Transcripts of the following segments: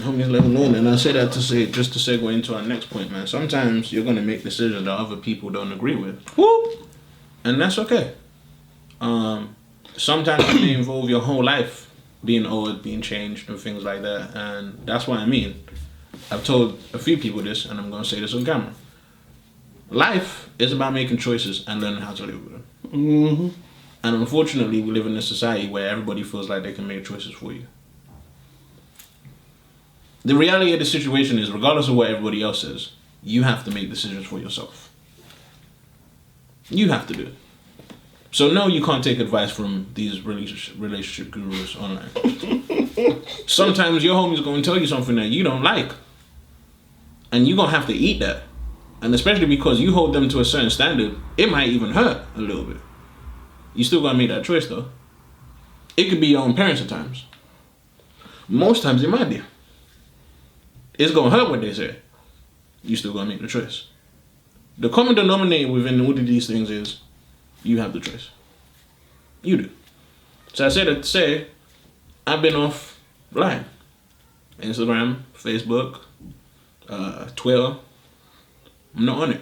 Homies live alone, and I say that to say just to segue into our next point, man. Sometimes you're gonna make decisions that other people don't agree with. Whoop! And that's okay. Sometimes it may involve your whole life being altered, being changed, and things like that. And that's what I mean. I've told a few people this, and I'm gonna say this on camera. Life is about making choices and learning how to live with them. Mm-hmm. And unfortunately, we live in a society where everybody feels like they can make choices for you. The reality of the situation is, regardless of what everybody else says, you have to make decisions for yourself. You have to do it. So no, you can't take advice from these relationship gurus online. Sometimes your homie's going to tell you something that you don't like. And you're going to have to eat that. And especially because you hold them to a certain standard, it might even hurt a little bit. You still got to make that choice though. It could be your own parents at times. Most times it might be. It's going to hurt what they say. You still got to make the choice. The common denominator within all of these things is you have the choice. You do. So I say that to say, I've been offline. Instagram, Facebook, Twitter. I'm not on it.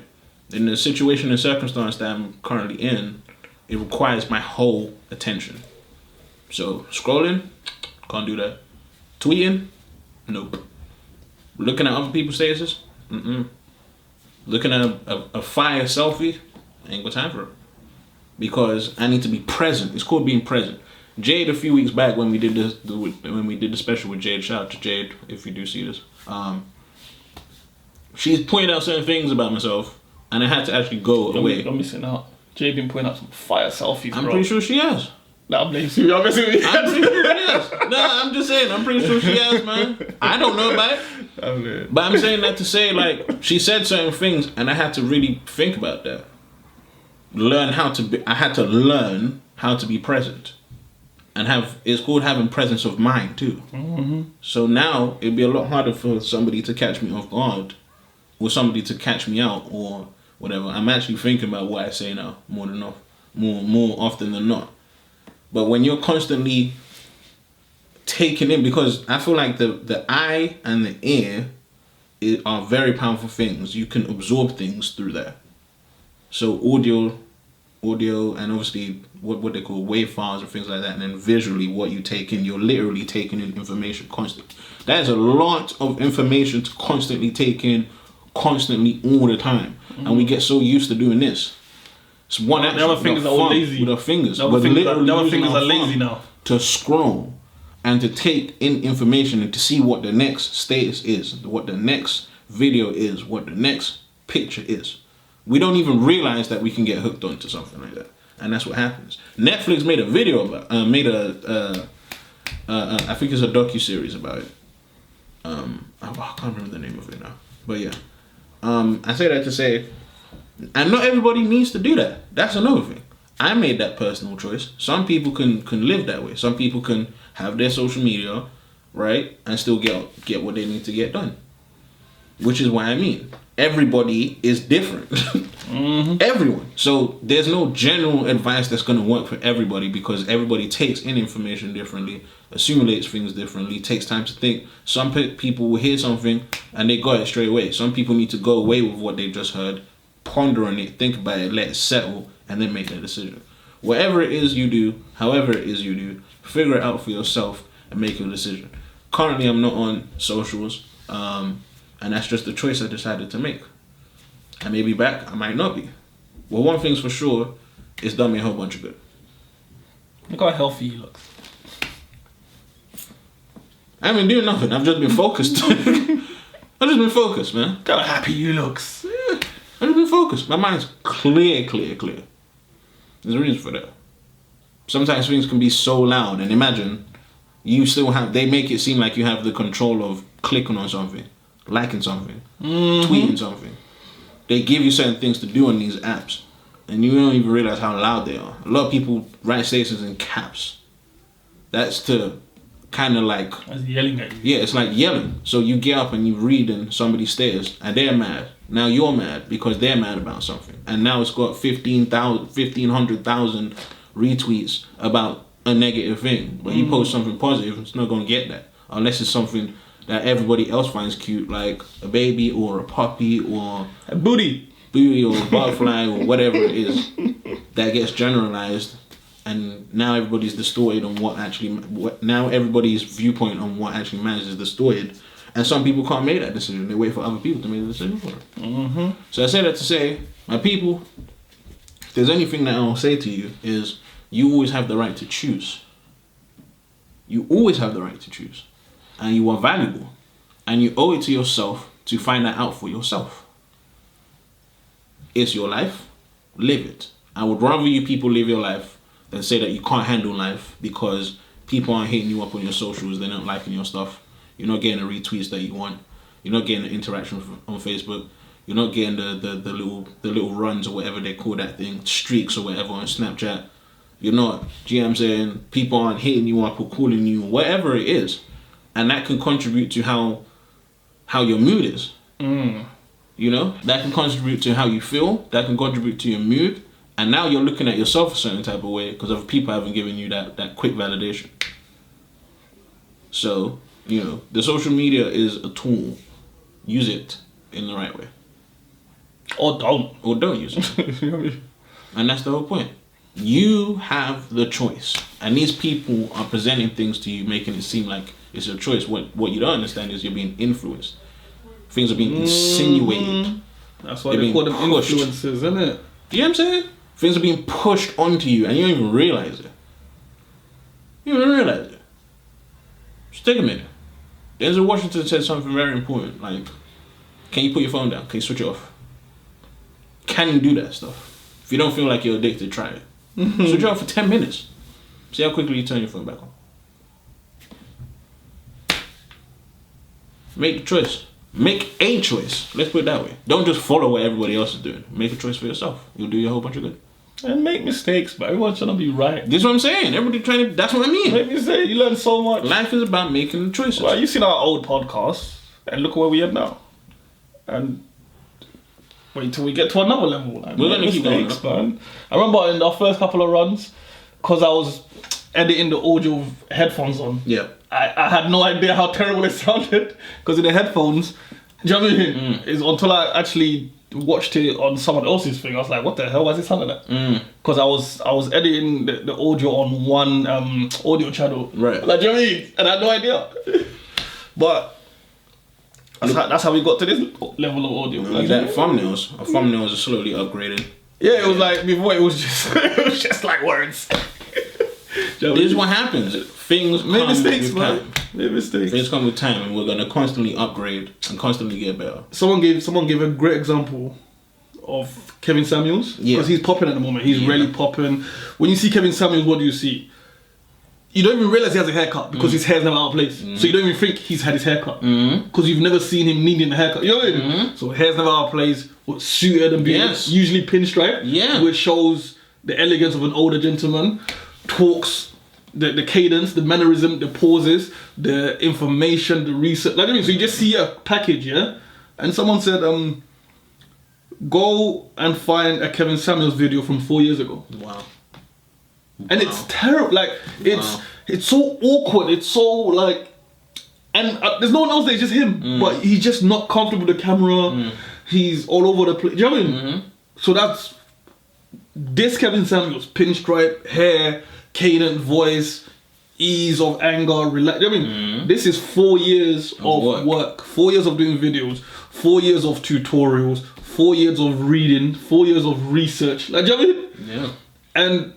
In the situation and circumstance that I'm currently in, it requires my whole attention. So scrolling, can't do that. Tweeting, nope. Looking at other people's statuses, looking at a fire selfie, ain't got time for it. Because I need to be present. It's called being present. Jade, a few weeks back when we did the special with Jade, shout out to Jade if you do see this. She's pointed out certain things about myself, and I had to actually go away. You're missing out. Jade been pointing out some fire selfies, I'm bro. pretty sure she has. Nah, I'm missing you. I'm pretty sure she has. Nah, I'm just saying. I'm pretty sure she has, man. I don't know about it. But I'm saying that to say, like, she said certain things, and I had to really think about that. I had to learn how to be present. And it's called having presence of mind, too. Mm-hmm. So now, it'd be a lot harder for somebody to catch me off guard, or somebody to catch me out, or whatever. I'm actually thinking about what I say now, more often than not. But when you're constantly taking in, because I feel like the eye and the ear are very powerful things. You can absorb things through that. So audio, and obviously what they call wave files and things like that, and then visually what you take in, you're literally taking in information constantly. That is a lot of information to constantly take in, constantly all the time. Mm-hmm. And we get so used to doing this. It's one action. The other fingers are all lazy. With our fingers. The other fingers are lazy now. To scroll and to take in information and to see what the next status is, what the next video is, what the next picture is. We don't even realize that we can get hooked onto something like that. And that's what happens. Netflix made a video about I think it's a docuseries about it. I can't remember the name of it now. But yeah. I say that to say, and not everybody needs to do that. That's another thing. I made that personal choice. Some people can live that way. Some people can have their social media, right, and still get what they need to get done. Which is why I mean, everybody is different. Mm-hmm. Everyone. So there's no general advice that's going to work for everybody, because everybody takes in information differently, assimilates things differently, takes time to think. Some people will hear something and they got it straight away. Some people need to go away with what they just heard, ponder on it, think about it, let it settle, and then make their decision. Whatever it is you do, however it is you do, figure it out for yourself and make your decision. Currently, I'm not on socials, and that's just the choice I decided to make. I may be back, I might not be. Well, one thing's for sure, it's done me a whole bunch of good. Look how healthy you look. I haven't been doing nothing, I've just been focused. I've just been focused, man. Look how happy you look. Yeah, I've just been focused. My mind's clear. There's a reason for that. Sometimes things can be so loud, and imagine you still they make it seem like you have the control of clicking on something, liking something, tweeting something. They give you certain things to do on these apps, and you don't even realize how loud they are. A lot of people write statements in caps. That's to kind of like... That's yelling at you. Yeah, it's like yelling. So you get up and you read in somebody's status, and they're mad. Now you're mad because they're mad about something. And now it's got 1,500,000 retweets about a negative thing. But you post something positive, it's not going to get that. Unless it's something that everybody else finds cute, like a baby or a puppy or a booty or a butterfly or whatever it is, that gets generalized, and now everybody's distorted on now everybody's viewpoint on what actually matters is distorted, and some people can't make that decision. They wait for other people to make the decision for them. Mm-hmm. So I say that to say, my people, if there's anything that I'll say to you is, you always have the right to choose. You always have the right to choose. And you are valuable. And you owe it to yourself to find that out for yourself. It's your life. Live it. I would rather you people live your life than say that you can't handle life because people aren't hitting you up on your socials, they're not liking your stuff, you're not getting the retweets that you want, you're not getting the interaction on Facebook, you're not getting the little runs or whatever they call that thing, streaks or whatever on Snapchat. You're not, do you know what I'm saying? People aren't hitting you up or calling you, whatever it is. And that can contribute to how your mood is. You know? That can contribute to how you feel. That can contribute to your mood. And now you're looking at yourself a certain type of way because other people haven't given you that quick validation. So, you know, the social media is a tool. Use it in the right way. Or don't. Or don't use it. And that's the whole point. You have the choice. And these people are presenting things to you, making it seem like it's your choice. What you don't understand is you're being influenced. Things are being insinuated. That's why they call them influencers, isn't it? You know what I'm saying? Things are being pushed onto you and you don't even realize it. You don't even realize it. Just take a minute. Denzel Washington said something very important. Like, can you put your phone down? Can you switch it off? Can you do that stuff? If you don't feel like you're addicted, try it. Switch it off for 10 minutes. See how quickly you turn your phone back on. Make the choice. Make a choice. Let's put it that way. Don't just follow what everybody else is doing. Make a choice for yourself. You'll do you a whole bunch of good. And make mistakes, but everyone's trying to be right. This is what I'm saying. Everybody trying to. That's what I mean. Make mistakes. You learn so much. Life is about making choices. Well, you've seen our old podcasts, and look where we are now. And wait till we get to another level. Like, we're gonna keep going, man. I remember in our first couple of runs, because I was editing the audio with headphones on. Yeah. I had no idea how terrible it sounded because in the headphones, do you know what I mean? It's until I actually watched it on someone else's thing, I was like, what the hell was it sounding like? Because I was editing the audio on one audio channel. Right. Like, do you know what I mean? And I had no idea. But that's how we got to this level of audio. Like that thumbnails. Our thumbnails are slowly upgraded. Yeah, it was like before it was just like words. This is what happens. Things Make come mistakes, with man. time. Make mistakes. Things come with time, and we're gonna constantly upgrade and constantly get better. Someone gave a great example of Kevin Samuels because he's popping at the moment. He's really popping. When you see Kevin Samuels, what do you see? You don't even realize he has a haircut because his hair's never out of place. So you don't even think he's had his haircut because you've never seen him needing a haircut. You know what I mean? So hair's never out of place. What's suited and being usually pinstripe, which shows the elegance of an older gentleman. Talks. The cadence, the mannerism, the pauses, the information, the research. Like, I mean, so you just see a package, yeah? And someone said, go and find a Kevin Samuels video from 4 years ago. Wow. And it's terrible. Like, it's so awkward. It's so, like... And there's no one else there, it's just him. But he's just not comfortable with the camera. He's all over the place. Do you know what I mean? So that's... This Kevin Samuels, pinstripe, hair... cadent voice, ease of anger, relax. I mean, this is 4 years of work, 4 years of doing videos, 4 years of tutorials, 4 years of reading, 4 years of research. Like, do you know what I mean? Yeah. And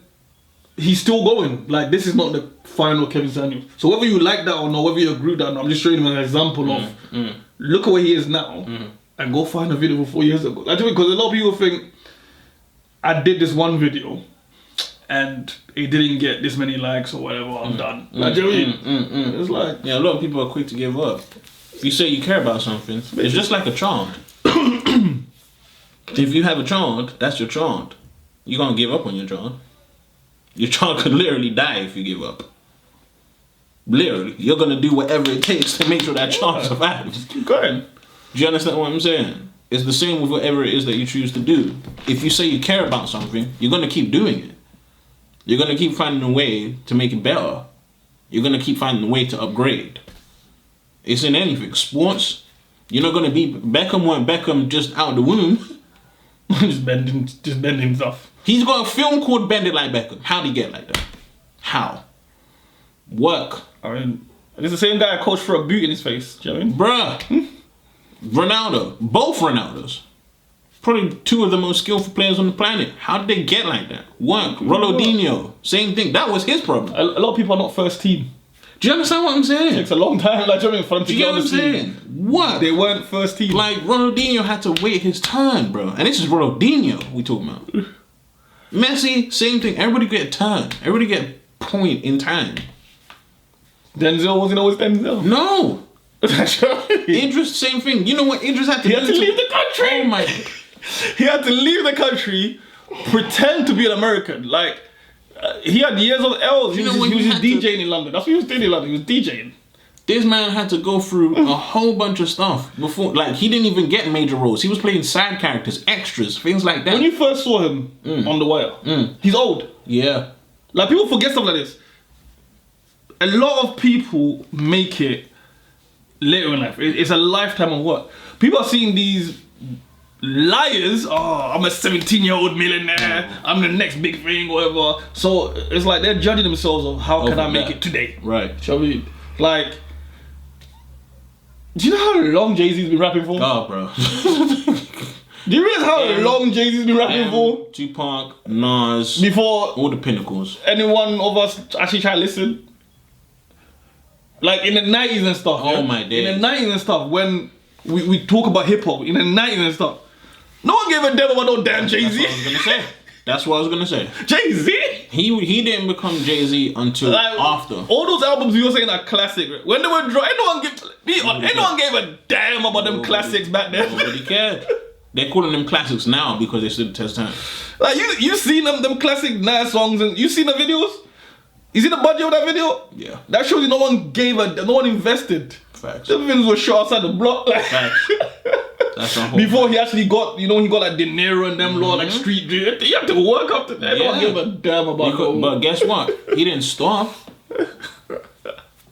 he's still going. Like, this is not the final Kevin Samuels. So whether you like that or not, whether you agree with that or not, I'm just showing you an example of look at where he is now and go find a video from 4 years ago. Like, because a lot of people think I did this one video and it didn't get this many likes or whatever, I'm done. Like, do you know what I mean? It's like... Yeah, a lot of people are quick to give up. If you say you care about something, it's just like a child. If you have a child, that's your child. You're going to give up on your child. Your child could literally die if you give up. Literally. You're going to do whatever it takes to make sure that child survives. Keep going. Do you understand what I'm saying? It's the same with whatever it is that you choose to do. If you say you care about something, you're going to keep doing it. You're going to keep finding a way to make it better. You're going to keep finding a way to upgrade. It's in anything. Sports. You're not gonna be Beckham. Weren't Beckham just out the womb? just bending stuff. He's got a film called Bend It Like Beckham. How'd he get like that? How? Work. I mean, it's the same guy I coached for a boot in his face. Do you know what I Bruh. mean? Ronaldo. Both Ronaldos. Probably two of the most skillful players on the planet. How did they get like that? Work. Ronaldinho. Same thing. That was his problem. A lot of people are not first team. Do you understand what I'm saying? It takes a long time, like, do you know what I mean, for them to Do you get get on what the I'm team. saying? What? They weren't first team. Like, Ronaldinho had to wait his turn, bro. And this is Ronaldinho we talking about. Messi, same thing. Everybody get a turn. Everybody get a point in time. Denzel wasn't always Denzel. No. That's right. Idris, same thing. You know what Idris had to He do? had to leave the country. Oh my. He had to leave the country, pretend to be an American. Like, he had years of L's. He was just DJing in London. That's what he was doing in London. He was DJing. This man had to go through a whole bunch of stuff before. Like, he didn't even get major roles. He was playing side characters, extras, things like that. When you first saw him on The Wire, he's old. Yeah. Like, people forget stuff like this. A lot of people make it later in life. It's a lifetime of work. People are seeing these liars. Oh, I'm a 17-year-old millionaire. I'm the next big thing, whatever. So it's like they're judging themselves of how can I make it today? Right. Shall we? Like, do you know how long Jay-Z's been rapping for? Oh, bro. Do you realize how long Jay-Z's been rapping for? Tupac, Nas, Before all the pinnacles. anyone of us actually try to listen? Like in the 90s and stuff. Oh my days. In the 90s and stuff, when we talk about hip hop, in the 90s and stuff, no one gave a damn about no damn Jay-Z. That's what I was gonna say. Jay-Z? He didn't become Jay-Z until after. All those albums you were saying are classic. When they were dropped, ain't no one gave a damn about them classics back then. Nobody cared. They're calling them classics now because they stood the test time. Like you seen them classic nice songs and you seen the videos? You see the budget of that video? Yeah. That shows you no one invested. Facts. The videos were shot outside the block. Like, Facts. That's a whole before he actually got, he got like De Niro and them law, like street dream. You have to work up to that. No one give a damn about it. But guess what? He didn't stop.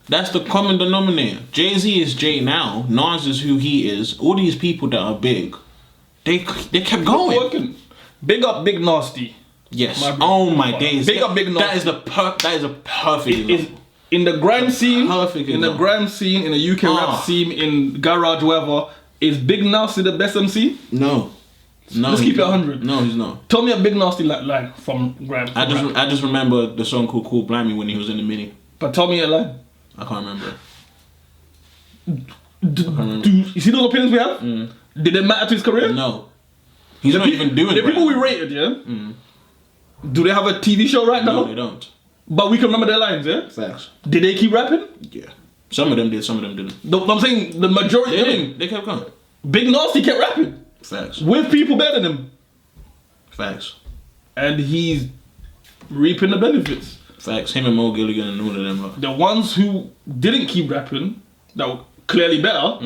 That's the common denominator. Jay-Z is Jay now. Nas is who he is. All these people that are big, they kept going. Working. Big up Big Nasty. Yes. Oh my days. Big up Big Nasty. That is a perfect example. In the grime scene, Perfect in the example. grime scene, in the UK rap scene, in garage, wherever, is Big Nasty the best MC? No. Let's keep it 100. No, he's not. Tell me a Big Nasty line from grime. I just remember the song called Cool Blimey when he was in the mini. But tell me a line. I can't remember. You see those opinions we have? Did it matter to his career? No. He's not even doing it. The people we rated, yeah? Do they have a TV show right now? No, they don't. But we can remember their lines, yeah? Facts. Did they keep rapping? Yeah. Some of them did, some of them didn't. I'm saying the majority They didn't. didn't. They kept going. Big Nasty kept rapping. Facts. With people better than him. Facts. And he's reaping the benefits. Facts. Him and Mo Gilligan and all of them. Bro. The ones who didn't keep rapping, that were clearly better,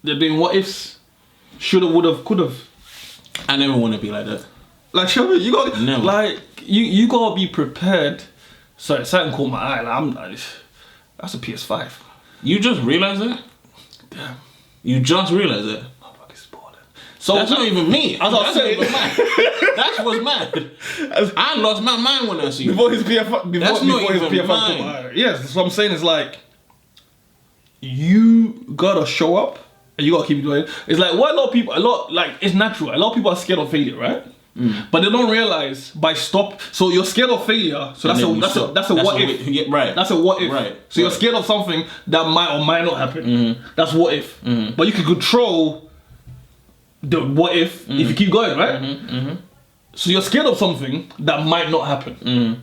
they're doing what ifs. Shoulda, woulda, coulda. I never want to be like that. Like, Shelby, you got Never. like you gotta be prepared. Sorry, something caught my eye. That's a PS5. You just realized that? Damn. You just realized that? Motherfucker's balling. So That's not even me. As I was That's not saying, even mine. That's what's mad. I lost my mind when I see before his PS5, That's before not his even PS5 mine. caught my eye. Yes, that's what I'm saying. Is like you gotta show up and you gotta keep doing it. It's like what it's natural. A lot of people are scared of failure, right? But they don't realize so you're scared of failure. So that's a what if. Yeah, right. That's a what if. Right. So you're scared of something that might or might not happen. That's what if. But you can control the what if you keep going, right? So you're scared of something that might not happen.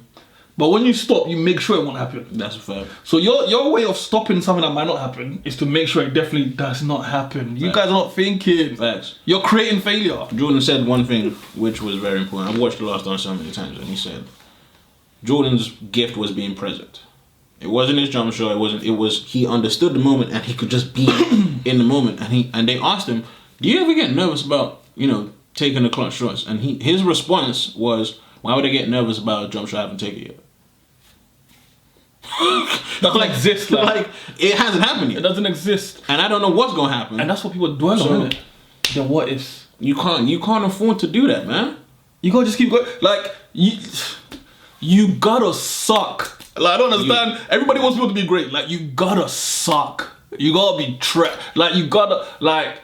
But when you stop, you make sure it won't happen. That's a fact. So your way of stopping something that might not happen is to make sure it definitely does not happen. You guys are not thinking. Facts. You're creating failure. Jordan said one thing which was very important. I've watched The Last Dance so many times, and he said Jordan's gift was being present. It wasn't his jump shot. It was he understood the moment and he could just be in the moment. And they asked him, "Do you ever get nervous about taking the clutch shots?" And his response was, "Why would I get nervous about a jump shot I haven't taken yet?" Doesn't exist. Like it hasn't happened It yet, doesn't exist. and I don't know what's gonna happen. And that's what people dwell So- on, innit? The what ifs. You can't afford to do that, man. You gotta just keep going. Like you gotta suck. Like I don't understand. Everybody wants people to be great. Like you gotta suck. You gotta be like you gotta like.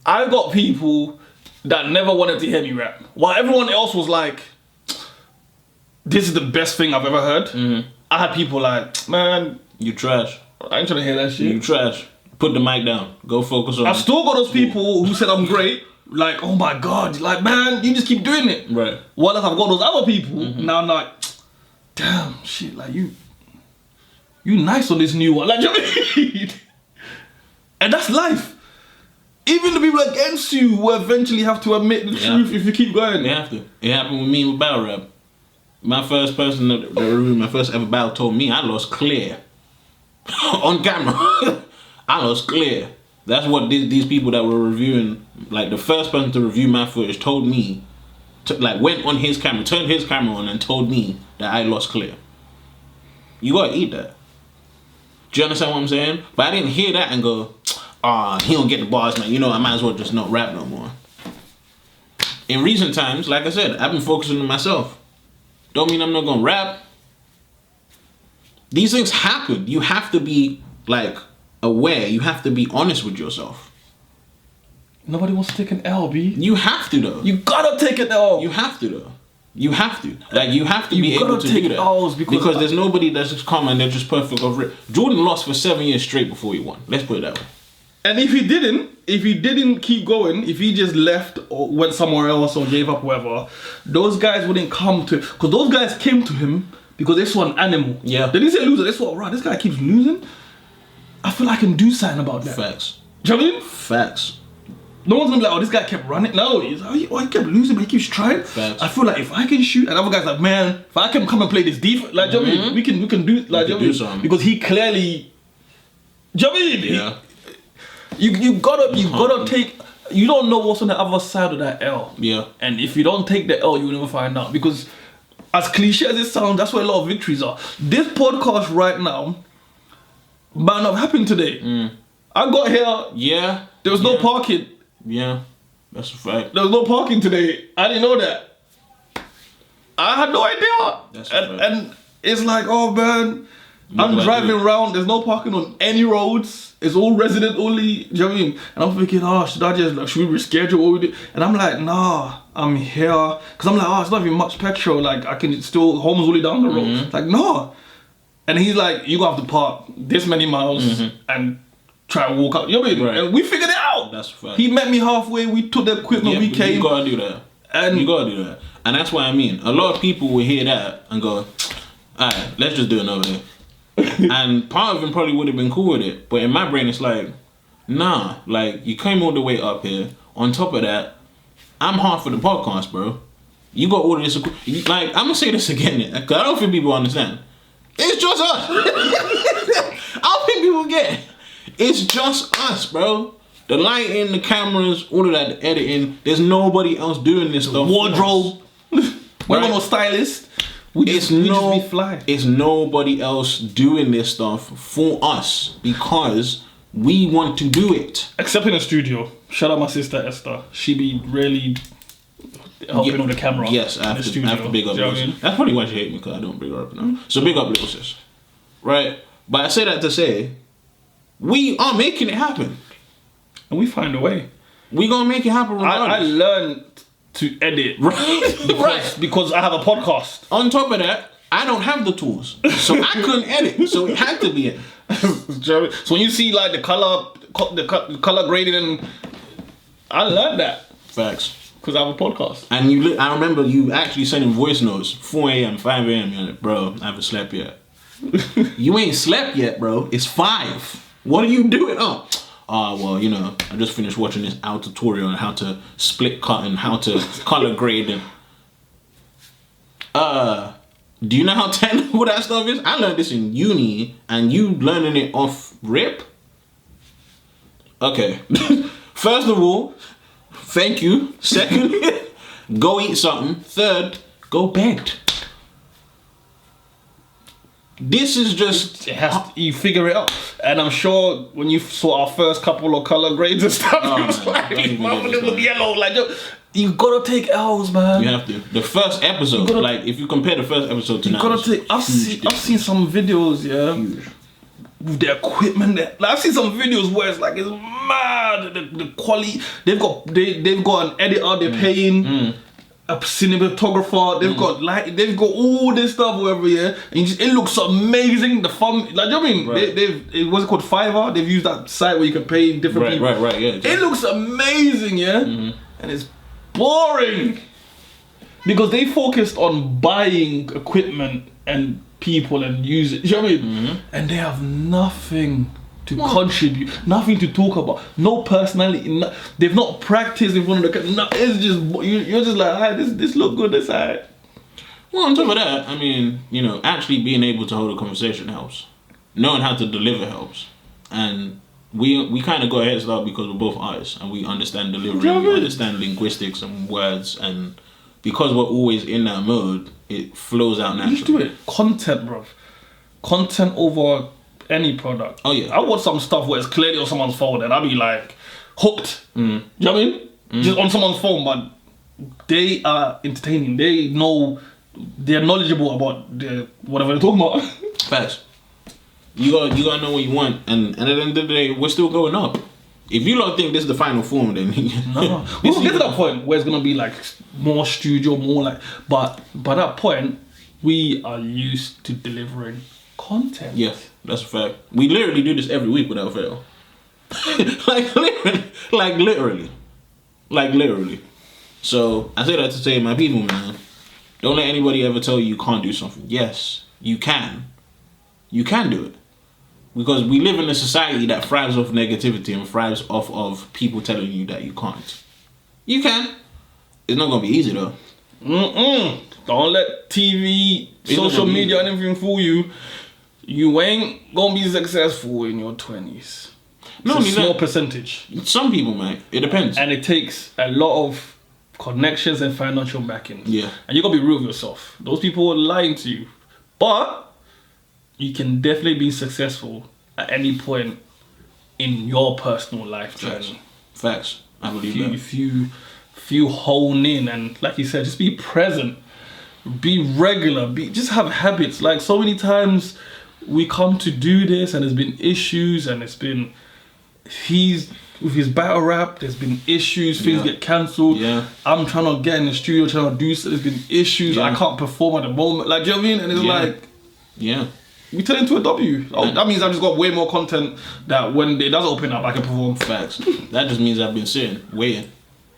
I got people that never wanted to hear me rap, while everyone else was like, "This is the best thing I've ever heard." Mm-hmm. I had people like, "Man, You trash. I ain't trying to hear that shit." You trash. Put the mic down. Go focus on. I've still got those people who said I'm great. Like, oh my god, like man, you just keep doing it. Right. While I've got those other people, now I'm like, damn, shit, like you nice on this new one. Like, you know what I mean? And that's life. Even the people against you will eventually have to admit the truth if you keep going. They have to. It happened with me with battle rap. My first person that reviewed my first ever battle told me I lost clear. On camera. I lost clear. That's what these people that were reviewing, like the first person to review my footage told me, like went on his camera, turned his camera on and told me that I lost clear. You gotta eat that. Do you understand what I'm saying? But I didn't hear that and go, he don't get the bars, man. You know, I might as well just not rap no more. In recent times, like I said, I've been focusing on myself. Don't mean I'm not gonna rap. These things happen. You have to be like aware. You have to be honest with yourself. Nobody wants to take an L, B. You have to though. You gotta take an L. You have to though. You have to. Like you have to You be able gotta to take do that. L's because there's nobody that's just come and they're just perfect off rip. Jordan lost for 7 years straight before he won. Let's put it that way. And if he didn't keep going, if he just left or went somewhere else or gave up whatever, those guys wouldn't come to, because those guys came to him because they saw an animal. Yeah. They didn't say loser, they saw, right, this guy keeps losing. I feel like I can do something about that. Facts. Do you know what I mean? Facts. No one's gonna be like, oh, this guy kept running. No, he kept losing, but he keeps trying. Facts. I feel like if I can shoot, and other guys like, man, if I can come and play this defense, like, do you know what I mean? We can do, like, do you know what I do mean? something. Because he clearly, do you know what I mean? Yeah. You gotta take. You don't know what's on the other side of that L. Yeah. And if you don't take the L, you'll never find out. Because as cliche as it sounds, that's where a lot of victories are. This podcast right now might not happen today. I got here. Yeah. There was no parking. Yeah. That's a fact. There was no parking today. I didn't know that. I had no idea. That's a fact. And it's like, oh man, I'm driving around. There's no parking on any roads. It's all resident only. Do you know what I mean? And I'm thinking, should we reschedule what we do? And I'm like, nah, I'm here. Cause I'm like, it's not even much petrol. Like I can still, home is only down the road. Like, no. And he's like, you have to park this many miles and try to walk out. You know what I mean? Right. And we figured it out. That's a fact. He met me halfway. We took the equipment. We but came. You gotta do that. And you gotta do that. And that's what I mean. A lot of people will hear that and go, alright, let's just do another day. And part of them probably would have been cool with it. But in my brain, it's like, nah, like, you came all the way up here. On top of that, I'm hard for the podcast, bro. You got all of this. Like, I'm gonna say this again, because I don't think people understand. It's just us. I don't think people get it. It's just us, bro. The lighting, the cameras, all of that, the editing. There's nobody else doing this stuff. Wardrobe. We're no stylist. We just be fly. It's nobody else doing this stuff for us because we want to do it. Except in the studio. Shout out my sister Esther. She be really helping with the camera. Yes, I have to big up. You know what I mean? That's probably why she hate me, because I don't big her up enough. So big up little sis. Right? But I say that to say, we are making it happen. And we find a way. We gonna make it happen regardless. I learned to edit. Right. Because I have a podcast. On top of that, I don't have the tools. So I couldn't edit. So it had to be in. So when you see like the color grading, and I learned that. Facts. Because I have a podcast. And I remember you actually sending voice notes 4 a.m., 5 a.m. You're like, bro, I haven't slept yet. You ain't slept yet, bro. It's 5. What are you doing? Well, you know, I just finished watching this out tutorial on how to split cut and how to color grade and do you know how technical that stuff is? I learned this in uni and you learning it off rip? Okay. First of all, thank you. Second, go eat something. Third, go bed. This is just you figure it out. And I'm sure when you saw our first couple of color grades and stuff, it was like little yellow. Like you gotta take L's, man. You have to. The first episode, like if you compare the first episode to now, gotta take. I've seen some videos, yeah. Huge. With the equipment like, I've seen some videos where it's like it's mad the quality they've got an editor they're paying a cinematographer they've got they've got all this stuff whatever and it looks amazing the fun like you know what I mean they've what's it called Fiverr they've used that site where you can pay different people yeah exactly. It looks amazing and it's boring because they focused on buying equipment and people and use it, you know what I mean? And they have nothing to contribute, nothing to talk about, no personality, they've not practiced in front of the camera, it's just, you're just like, this look good, this alright. Well, on top of that, I mean, you know, actually being able to hold a conversation helps. Knowing how to deliver helps. And we kind of got a head start because we're both artists and we understand delivery, we understand linguistics and words, and because we're always in that mode, it flows out naturally. You just do it. Content, bro. Content over any product. Oh yeah. I watch some stuff where it's clearly on someone's phone and I'll be like hooked. Do you know what I mean? Just on someone's phone, but they are entertaining. They know, they're knowledgeable about whatever they're talking about. Facts. You gotta know what you want, and at the end of the day, we're still going up. If you don't think this is the final form, then no. We'll get to that point where it's gonna be like more studio, more like. But by that point, we are used to delivering content. Yes, that's a fact. We literally do this every week without fail. like literally. So I say that to say, my people, man, don't let anybody ever tell you can't do something. Yes, you can. You can do it. Because we live in a society that thrives off negativity and thrives off of people telling you that you can't. You can. It's not going to be easy though. Don't let TV, social media and everything fool you. You ain't going to be successful in your 20s. No, it's a small percentage. Some people, man. It depends. And it takes a lot of connections and financial backing. Yeah. And you got to be real with yourself. Those people are lying to you. But you can definitely be successful at any point in your personal life journey. Facts. I believe that. If you hone in and, like you said, just be present, be regular, just have habits. Like so many times we come to do this and there's been issues and it's been, with his battle rap, there's been issues, things get cancelled. Yeah. I'm trying to get in the studio, trying to do so, there's been issues, I can't perform at the moment. Like, do you know what I mean? And it's like, we turn into a W. Oh, that means I've just got way more content that when it does open up, I can perform. Facts. That just means I've been sitting, waiting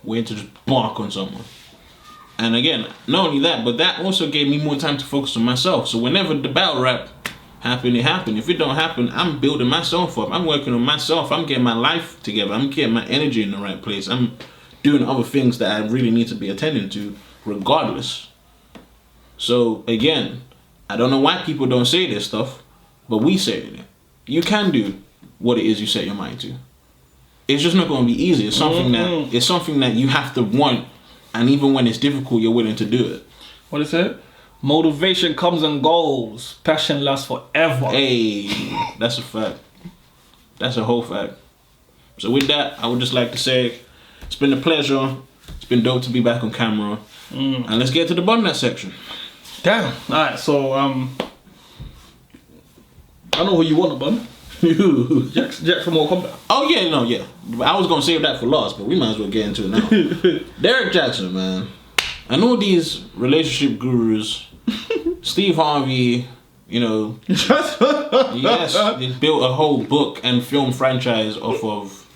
to just bark on someone. And again, not only that, but that also gave me more time to focus on myself. So whenever the battle rap happened, it happened. If it don't happen, I'm building myself up. I'm working on myself. I'm getting my life together. I'm getting my energy in the right place. I'm doing other things that I really need to be attending to, regardless. So again, I don't know why people don't say this stuff, but we say it. You can do what it is you set your mind to. It's just not going to be easy. It's something that you have to want, and even when it's difficult, you're willing to do it. What is it? Motivation comes and goes. Passion lasts forever. Hey, that's a fact. That's a whole fact. So with that, I would just like to say, it's been a pleasure. It's been dope to be back on camera. And let's get to the BunDat section. Damn. Alright, so I know who you want to bun. Jack from Mortal Kombat. Oh yeah. I was gonna save that for last, but we might as well get into it now. Derek Jackson, man. I know these relationship gurus, Steve Harvey, you know, yes, they built a whole book and film franchise off of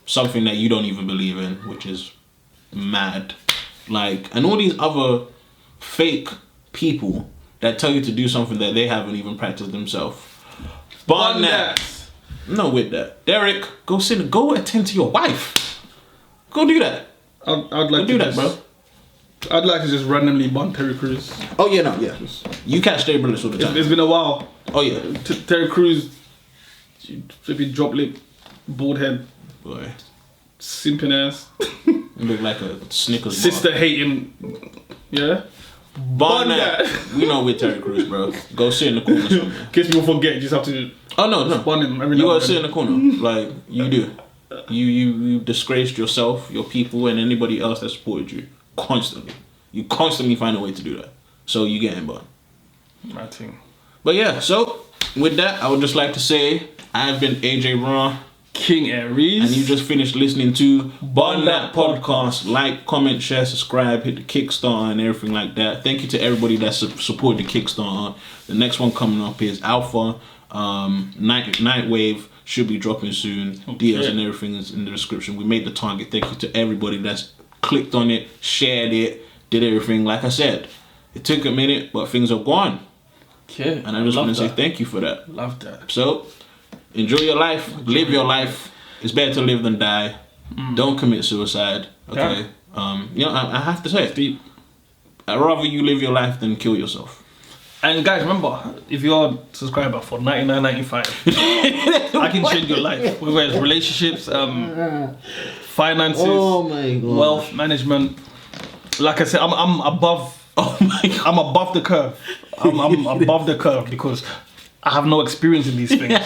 something that you don't even believe in, which is mad. Like, and all these other fake people that tell you to do something that they haven't even practiced themselves. BunDat. No, with that, Derek, go attend to your wife. Go do that. I'd like to do that, bro. I'd like to just randomly bun Terry Crews. Oh yeah, no, yeah. You catch Terry Bullets all the time. It's been a while. Oh yeah. Terry Crews, flippy drop lip, bald head, boy, simping ass. You look like a Snickers sister bar. Hating, yeah. BunDat. We know we're Terry Crews, bro. Go sit in the corner somewhere. In case people forget, you just have to. Oh no. Bun him every You now gotta and sit then. in the corner. Like you do. You disgraced yourself, your people, and anybody else that supported you constantly. You constantly find a way to do that. So you getting banned. My thing. But yeah, so with that, I would just like to say I've been AJ Ron. King Aries. And you just finished listening to BunDat Podcast. Like, comment, share, subscribe, hit the Kickstarter and everything like that. Thank you to everybody that supported the Kickstarter. The next one coming up is Alpha. Nightwave should be dropping soon. Deals and everything is in the description. We made the target. Thank you to everybody that's clicked on it, shared it, did everything. Like I said, it took a minute, but things are gone. Okay. And I just want to say thank you for that. Love that. So, enjoy your life. Live your life. It's better to live than die. Don't commit suicide. Okay. You know, I have to say it. Deep. I'd rather you live your life than kill yourself. And guys, remember, if you're a subscriber for $99.95, I can change your life. Whether it's relationships, finances, wealth management. Like I said, I'm above. Oh my God. I'm above the curve. I'm above the curve because I have no experience in these things.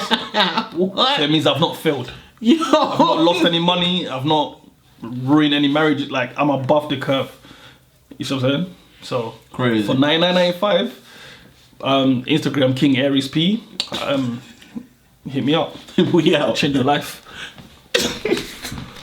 What? So it means I've not failed. Yo. I've not lost any money. I've not ruined any marriage. Like I'm above the curve. You see what I'm saying? So Crazy. for $99.95. Instagram King Aries P. Hit me up. We out. Change your life.